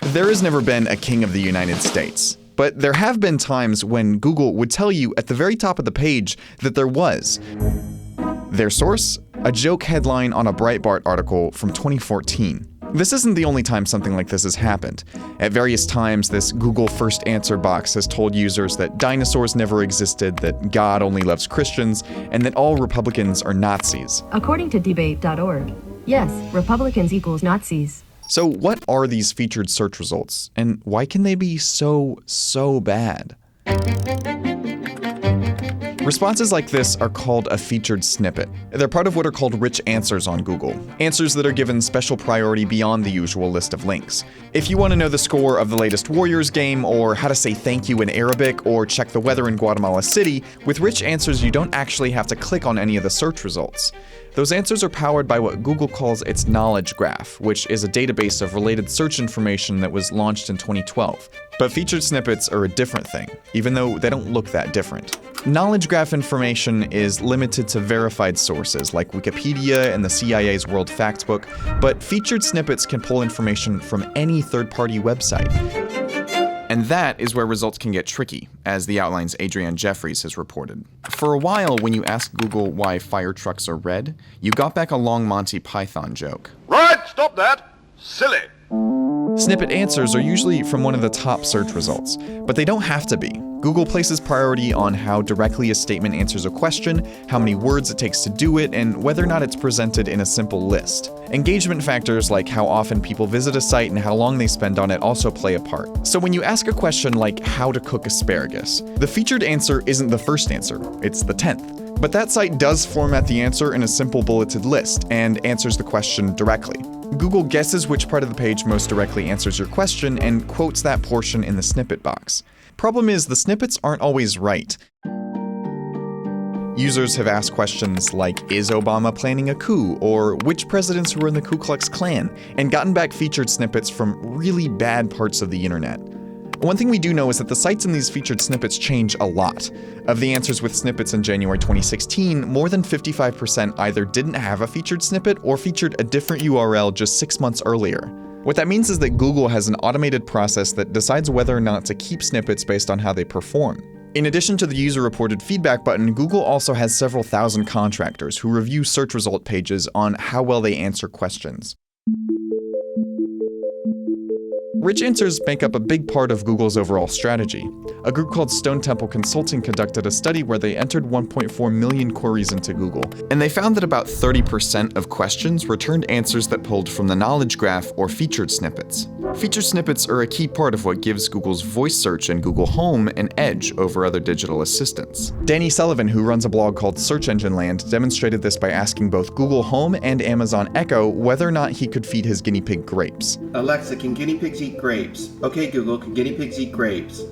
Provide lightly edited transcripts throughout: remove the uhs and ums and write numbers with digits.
There has never been a king of the United States, but there have been times when Google would tell you at the very top of the page that there was. Their source? A joke headline on a Breitbart article from 2014. This isn't the only time something like this has happened. At various times, this Google First Answer box has told users that dinosaurs never existed, that God only loves Christians, and that all Republicans are Nazis. According to debate.org, yes, Republicans equals Nazis. So what are these featured search results, and why can they be so bad? Responses like this are called a featured snippet. They're part of what are called rich answers on Google, answers that are given special priority beyond the usual list of links. If you want to know the score of the latest Warriors game, or how to say thank you in Arabic, or check the weather in Guatemala City, with rich answers you don't actually have to click on any of the search results. Those answers are powered by what Google calls its knowledge graph, which is a database of related search information that was launched in 2012. But featured snippets are a different thing, even though they don't look that different. Knowledge graph information is limited to verified sources like Wikipedia and the CIA's World Factbook, but featured snippets can pull information from any third-party website. And that is where results can get tricky, as the Outline's Adrienne Jeffries has reported. For a while, when you asked Google why fire trucks are red, you got back a long Monty Python joke. Right, stop that! Silly! Snippet answers are usually from one of the top search results, but they don't have to be. Google places priority on how directly a statement answers a question, how many words it takes to do it, and whether or not it's presented in a simple list. Engagement factors like how often people visit a site and how long they spend on it also play a part. So when you ask a question like how to cook asparagus, the featured answer isn't the first answer, it's the 10th. But that site does format the answer in a simple bulleted list and answers the question directly. Google guesses which part of the page most directly answers your question and quotes that portion in the snippet box. Problem is, the snippets aren't always right. Users have asked questions like, is Obama planning a coup? Or which presidents were in the Ku Klux Klan? And gotten back featured snippets from really bad parts of the internet. One thing we do know is that the sites in these featured snippets change a lot. Of the answers with snippets in January 2016, more than 55% either didn't have a featured snippet or featured a different URL just 6 months earlier. What that means is that Google has an automated process that decides whether or not to keep snippets based on how they perform. In addition to the user-reported feedback button, Google also has several thousand contractors who review search result pages on how well they answer questions. Rich answers make up a big part of Google's overall strategy. A group called Stone Temple Consulting conducted a study where they entered 1.4 million queries into Google, and they found that about 30% of questions returned answers that pulled from the knowledge graph or featured snippets. Featured snippets are a key part of what gives Google's voice search and Google Home an edge over other digital assistants. Danny Sullivan, who runs a blog called Search Engine Land, demonstrated this by asking both Google Home and Amazon Echo whether or not he could feed his guinea pig grapes. Alexa, can guinea pigs eat grapes? Okay, Google, can guinea pigs eat grapes?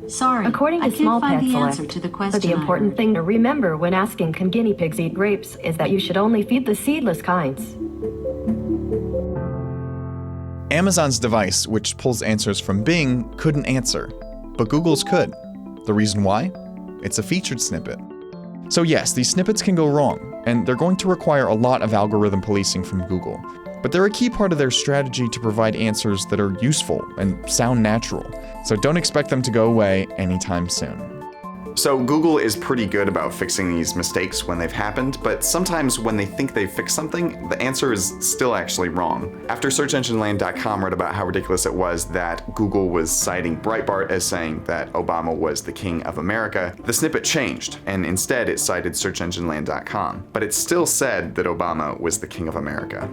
Sorry, According to I can't find the Small answer to the question. But the important thing to remember when asking can guinea pigs eat grapes is that you should only feed the seedless kinds. Amazon's device, which pulls answers from Bing, couldn't answer, but Google's could. The reason why? It's a featured snippet. So yes, these snippets can go wrong, and they're going to require a lot of algorithm policing from Google. But they're a key part of their strategy to provide answers that are useful and sound natural, so don't expect them to go away anytime soon. So Google is pretty good about fixing these mistakes when they've happened, but sometimes when they think they've fixed something, the answer is still actually wrong. After SearchEngineLand.com wrote about how ridiculous it was that Google was citing Breitbart as saying that Obama was the king of America, the snippet changed, and instead it cited SearchEngineLand.com. But it still said that Obama was the king of America.